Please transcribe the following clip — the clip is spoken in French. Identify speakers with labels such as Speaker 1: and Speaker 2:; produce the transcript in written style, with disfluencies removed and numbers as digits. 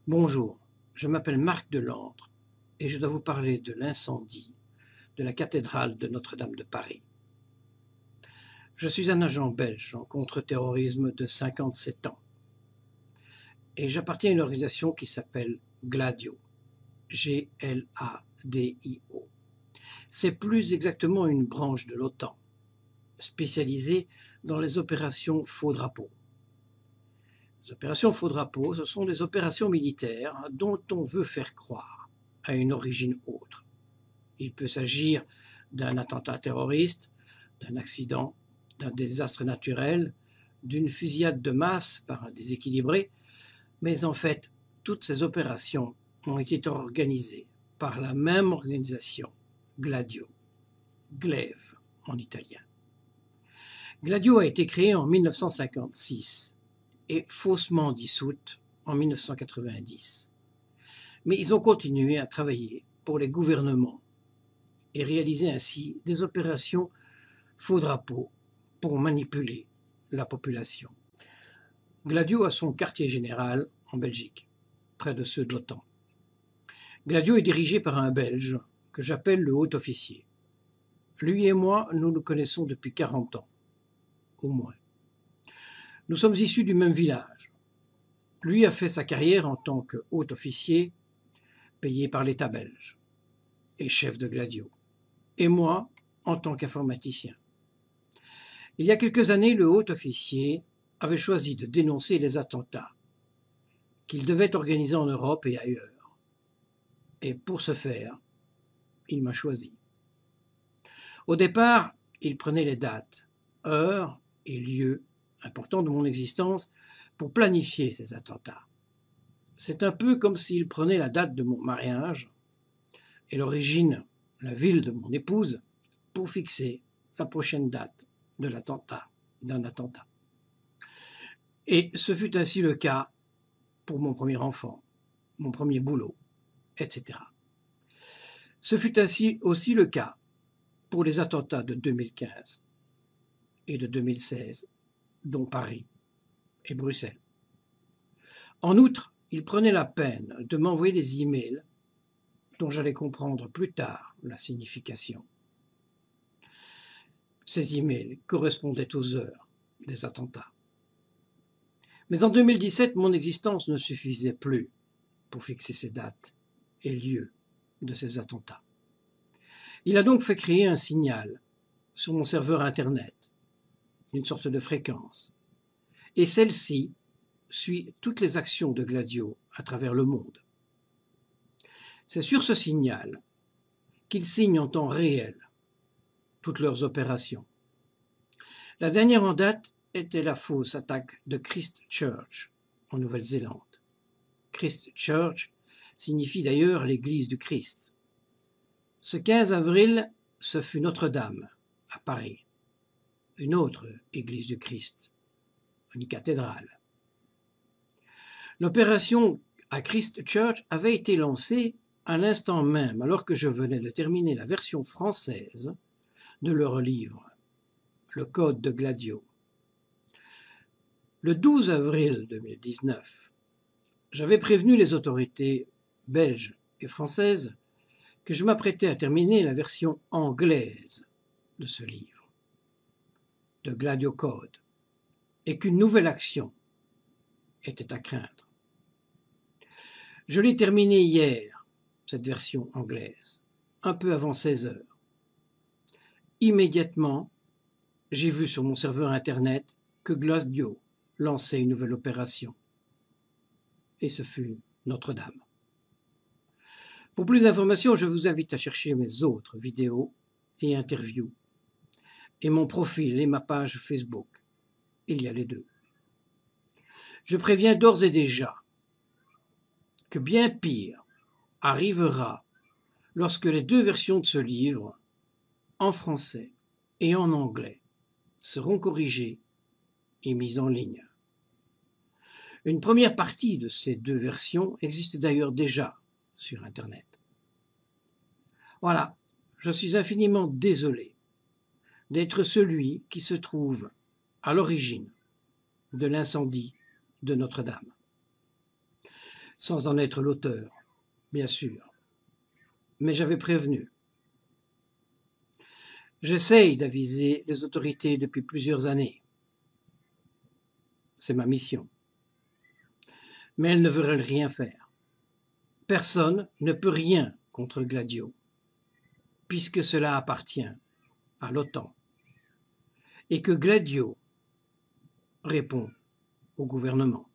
Speaker 1: Bonjour, je m'appelle Marc Delandre et je dois vous parler de l'incendie de la cathédrale de Notre-Dame de Paris. Je suis un agent belge en contre-terrorisme de 57 ans et j'appartiens à une organisation qui s'appelle GLADIO, G-L-A-D-I-O. C'est plus exactement une branche de l'OTAN, spécialisée dans les opérations faux drapeau. Les opérations faux drapeau, ce sont des opérations militaires dont on veut faire croire à une origine autre. Il peut s'agir d'un attentat terroriste, d'un accident, d'un désastre naturel, d'une fusillade de masse par un déséquilibré, mais en fait, toutes ces opérations ont été organisées par la même organisation, GLADIO, glaive en italien. GLADIO a été créé en 1956 et faussement dissoute en 1990. Mais ils ont continué à travailler pour les gouvernements et réaliser ainsi des opérations faux drapeau pour manipuler la population. GLADIO a son quartier général en Belgique, près de ceux de l'OTAN. GLADIO est dirigé par un Belge que j'appelle le haut-officier. Lui et moi, nous nous connaissons depuis 40 ans, au moins. Nous sommes issus du même village. Lui a fait sa carrière en tant que haut-officier, payé par l'État belge, et chef de GLADIO. Et moi, en tant qu'informaticien. Il y a quelques années, le haut-officier avait choisi de dénoncer les attentats qu'il devait organiser en Europe et ailleurs. Et pour ce faire, il m'a choisi. Au départ, il prenait les dates, heures et lieux importants de mon existence pour planifier ces attentats. C'est un peu comme s'il prenait la date de mon mariage et l'origine, la ville de mon épouse, pour fixer la prochaine date de l'attentat, d'un attentat. Et ce fut ainsi le cas pour mon premier enfant, mon premier boulot, etc. Ce fut ainsi aussi le cas pour les attentats de 2015 et de 2016, dont Paris et Bruxelles. En outre, il prenait la peine de m'envoyer des emails dont j'allais comprendre plus tard la signification. Ces emails correspondaient aux heures des attentats. Mais en 2017, mon existence ne suffisait plus pour fixer ces dates et lieux de ces attentats. Il a donc fait créer un signal sur mon serveur Internet, une sorte de fréquence, et celle-ci suit toutes les actions de GLADIO à travers le monde. C'est sur ce signal qu'ils signent en temps réel toutes leurs opérations. La dernière en date était la fausse attaque de Christchurch, en Nouvelle-Zélande. Christchurch signifie d'ailleurs l'église du Christ. Ce 15 avril, ce fut Notre-Dame, à Paris, une autre église du Christ, une cathédrale. L'opération à Christchurch avait été lancée à l'instant même, alors que je venais de terminer la version française de leur livre, Le Code de GLADIO. Le 12 avril 2019, j'avais prévenu les autorités belges et françaises que je m'apprêtais à terminer la version anglaise de ce livre, de GLADIO Code, et qu'une nouvelle action était à craindre. Je l'ai terminée hier, cette version anglaise, un peu avant 16 heures. Immédiatement, j'ai vu sur mon serveur Internet que GLADIO lançait une nouvelle opération. Et ce fut Notre-Dame. Pour plus d'informations, je vous invite à chercher mes autres vidéos et interviews, et mon profil et ma page Facebook. Il y a les deux. Je préviens d'ores et déjà que bien pire arrivera lorsque les deux versions de ce livre, en français et en anglais, seront corrigées et mises en ligne. Une première partie de ces deux versions existe d'ailleurs déjà sur Internet. Voilà, je suis infiniment désolé d'être celui qui se trouve à l'origine de l'incendie de Notre-Dame. sans en être l'auteur, bien sûr. Mais j'avais prévenu. J'essaye d'aviser les autorités depuis plusieurs années. C'est ma mission. Mais elles ne veulent rien faire. Personne ne peut rien contre Gladio, puisque cela appartient à l'OTAN, et que Gladio répond au gouvernement.